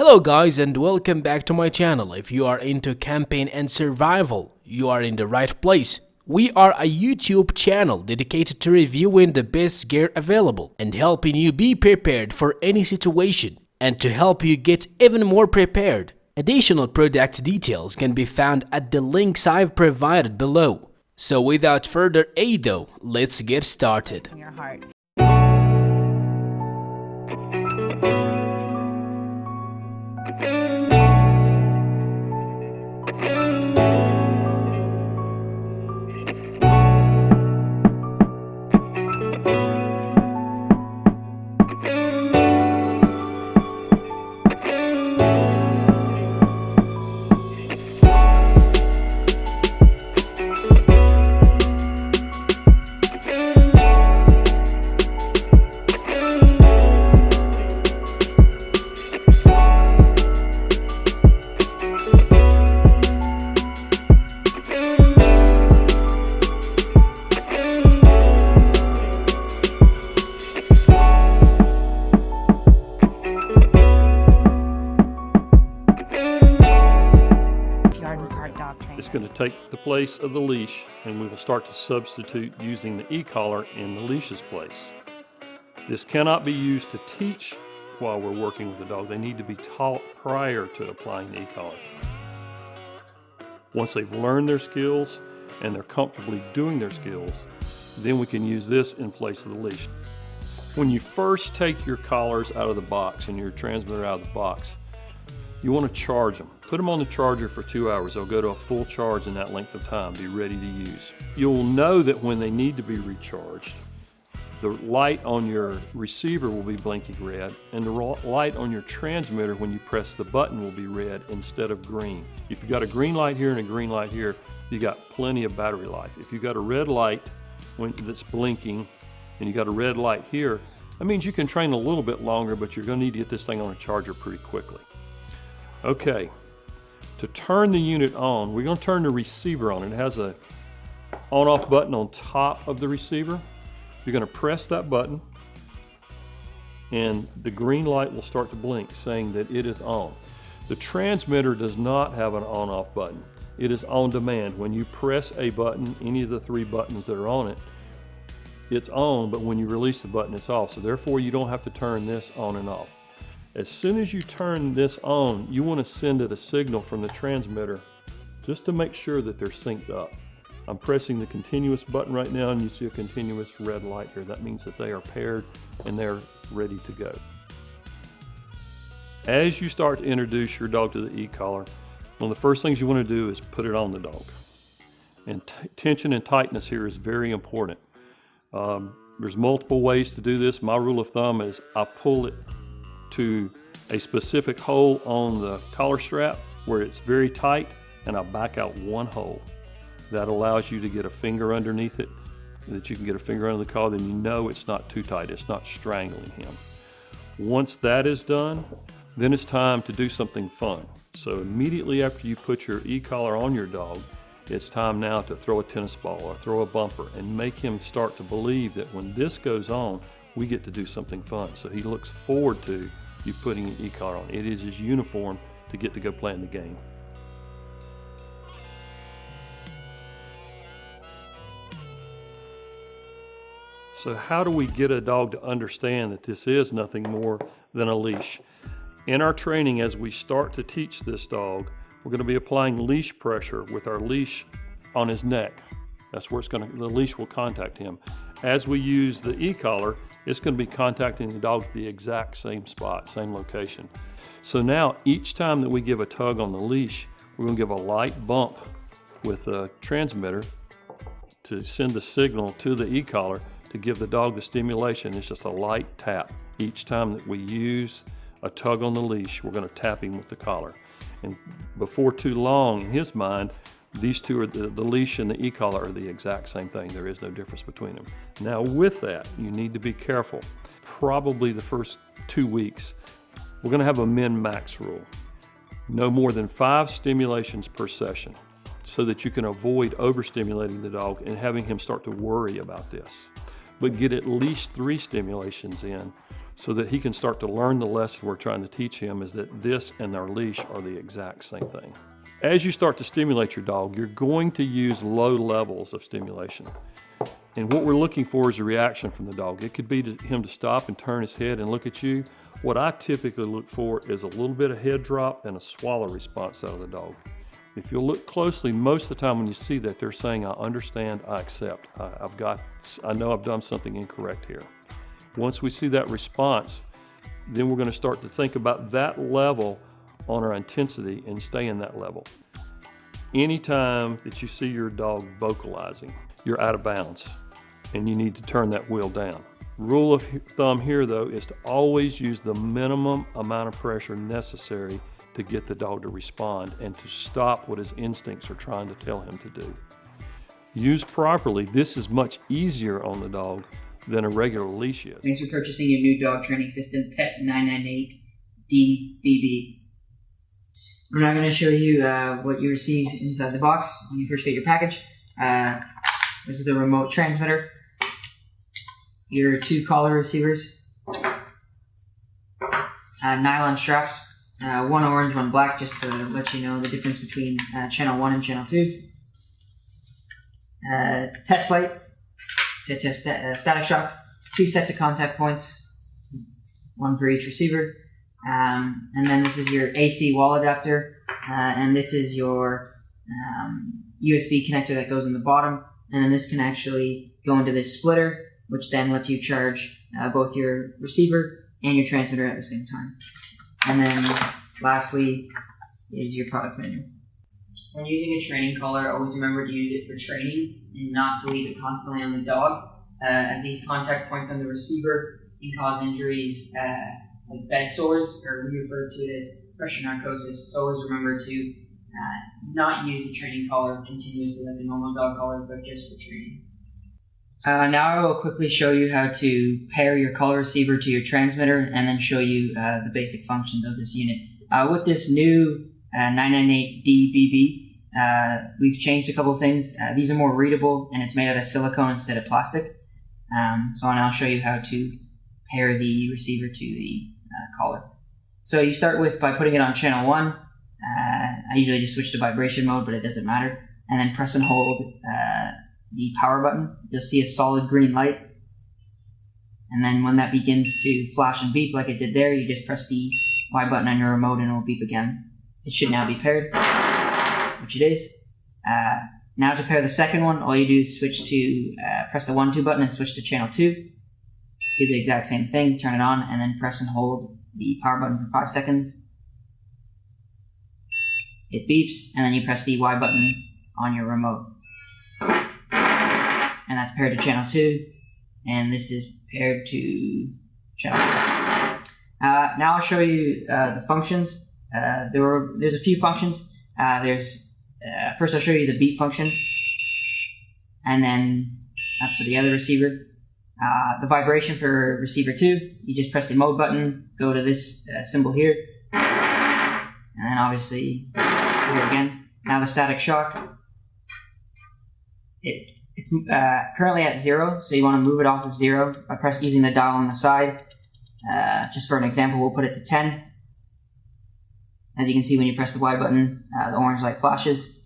Hello guys and welcome back to my channel. If you are into camping and survival, you are in the right place. We are a YouTube channel dedicated to reviewing the best gear available and helping you be prepared for any situation and to help you get even more prepared. Additional product details can be found at the links I've provided below. So without further ado, let's get started. In your heart. It's going to take the place of the leash, and we will start to substitute using the e-collar in the leash's place. This cannot be used to teach while we're working with the dog. They need to be taught prior to applying the e-collar. Once they've learned their skills and they're comfortably doing their skills, then we can use this in place of the leash. When you first take your collars out of the box and your transmitter out of the box, you want to charge them. Put them on the charger for 2 hours. They'll go to a full charge in that length of time, be ready to use. You'll know that when they need to be recharged, the light on your receiver will be blinking red, and the light on your transmitter when you press the button will be red instead of green. If you've got a green light here and a green light here, you got plenty of battery life. If you've got a red light that's blinking and you got a red light here, that means you can train a little bit longer, but you're going to need to get this thing on a charger pretty quickly. Okay, to turn the unit on, we're going to turn the receiver on. It has a on-off button on top of the receiver. You're going to press that button and the green light will start to blink saying that it is on. The transmitter does not have an on-off button. It is on demand. When you press a button, any of the 3 buttons that are on it, it's on, but when you release the button, it's off. So therefore, you don't have to turn this on and off. As soon as you turn this on, you want to send it a signal from the transmitter just to make sure that they're synced up. I'm pressing the continuous button right now and you see a continuous red light here. That means that they are paired and they're ready to go. As you start to introduce your dog to the e-collar, one of the first things you want to do is put it on the dog. And tension and tightness here is very important. There's multiple ways to do this. My rule of thumb is I pull it to a specific hole on the collar strap where it's very tight, and I back out 1 hole. That allows you to get a finger underneath it, that you can get a finger under the collar, then you know it's not too tight, it's not strangling him. Once that is done, then it's time to do something fun. So immediately after you put your e-collar on your dog, it's time now to throw a tennis ball or throw a bumper and make him start to believe that when this goes on, we get to do something fun. So he looks forward to you putting an e-collar on. It is his uniform to get to go play in the game. So how do we get a dog to understand that this is nothing more than a leash? In our training, as we start to teach this dog, we're going to be applying leash pressure with our leash on his neck. That's where the leash will contact him. As we use the e-collar, it's going to be contacting the dog at the exact same spot, same location. So now each time that we give a tug on the leash, we're going to give a light bump with a transmitter to send the signal to the e-collar to give the dog the stimulation. It's just a light tap. Each time that we use a tug on the leash, we're going to tap him with the collar. And before too long, in his mind, these two are the leash and the e-collar are the exact same thing. There is no difference between them. Now with that, you need to be careful. Probably the first 2 weeks, we're going to have a min-max rule. No more than 5 stimulations per session so that you can avoid overstimulating the dog and having him start to worry about this. but get at least 3 stimulations in so that he can start to learn the lesson we're trying to teach him, is that this and our leash are the exact same thing. As you start to stimulate your dog, you're going to use low levels of stimulation. And what we're looking for is a reaction from the dog. It could be him to stop and turn his head and look at you. What I typically look for is a little bit of head drop and a swallow response out of the dog. If you look closely, most of the time when you see that, they're saying, I understand, I accept, I know I've done something incorrect here. Once we see that response, then we're going to start to think about that level on our intensity and stay in that level. Anytime that you see your dog vocalizing, you're out of bounds and you need to turn that wheel down. Rule of thumb here, though, is to always use the minimum amount of pressure necessary to get the dog to respond and to stop what his instincts are trying to tell him to do. Used properly, this is much easier on the dog than a regular leash is. Thanks for purchasing your new dog training system, Pet 998 DBB. I'm now going to show you what you receive inside the box when you first get your package. This is the remote transmitter, your 2 collar receivers, nylon straps, 1 orange, 1 black, just to let you know the difference between channel 1 and channel 2, test light to test static shock, 2 sets of contact points, 1 for each receiver, and then this is your AC wall adapter, and this is your USB connector that goes in the bottom, and then this can actually go into this splitter, which then lets you charge both your receiver and your transmitter at the same time. And then lastly is your product menu. When using a training collar, always remember to use it for training and not to leave it constantly on the dog, as these contact points on the receiver can cause injuries like bed sores, or we refer to it as pressure narcosis. So always remember to not use the training collar continuously like a normal dog collar, but just for training. Now I will quickly show you how to pair your collar receiver to your transmitter and then show you the basic functions of this unit. With this new 998DBB, we've changed a couple things. These are more readable and it's made out of silicone instead of plastic. So I'll now show you how to pair the receiver to the collar. So you start by putting it on channel 1. I usually just switch to vibration mode, but it doesn't matter. And then press and hold the power button. You'll see a solid green light. And then when that begins to flash and beep like it did there, you just press the Y button on your remote and it will beep again. It should now be paired, which it is. Now to pair the second one, all you do is switch to, press the 1-2 button and switch to channel 2. Do the exact same thing, turn it on, and then press and hold the power button for 5 seconds. It beeps, and then you press the Y button on your remote. And that's paired to channel 2, and this is paired to channel 4. Now I'll show you the functions. There's a few functions. First I'll show you the beep function, and then that's for the other receiver. The vibration for receiver 2, you just press the mode button, go to this symbol here, and then obviously here again. Now the static shock, it's currently at 0, so you want to move it off of 0 by using the dial on the side. Just for an example, we'll put it to 10. As you can see, when you press the Y button, the orange light flashes.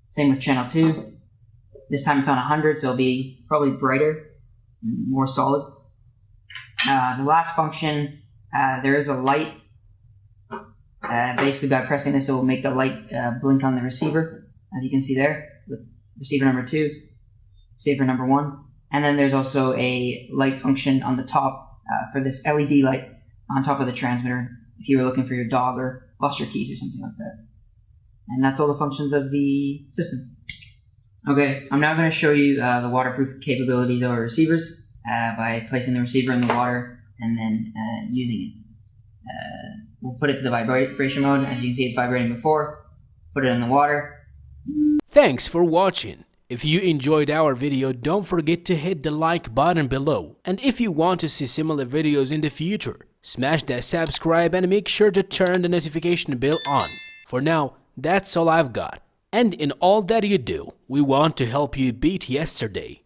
Same with channel 2. This time it's on 100, so it'll be probably brighter, more solid. The last function, there is a light. Basically by pressing this, it will make the light blink on the receiver, as you can see there, with receiver number 2, receiver number 1. And then there's also a light function on the top for this LED light on top of the transmitter, if you were looking for your dog or lost your keys or something like that. And that's all the functions of the system. Okay, I'm now going to show you the waterproof capabilities of our receivers by placing the receiver in the water and then using it. We'll put it to the vibration mode. As you can see, it's vibrating before. Put it in the water. Thanks for watching. If you enjoyed our video, don't forget to hit the like button below. And if you want to see similar videos in the future, smash that subscribe and make sure to turn the notification bell on. For now, that's all I've got. And in all that you do, we want to help you beat yesterday.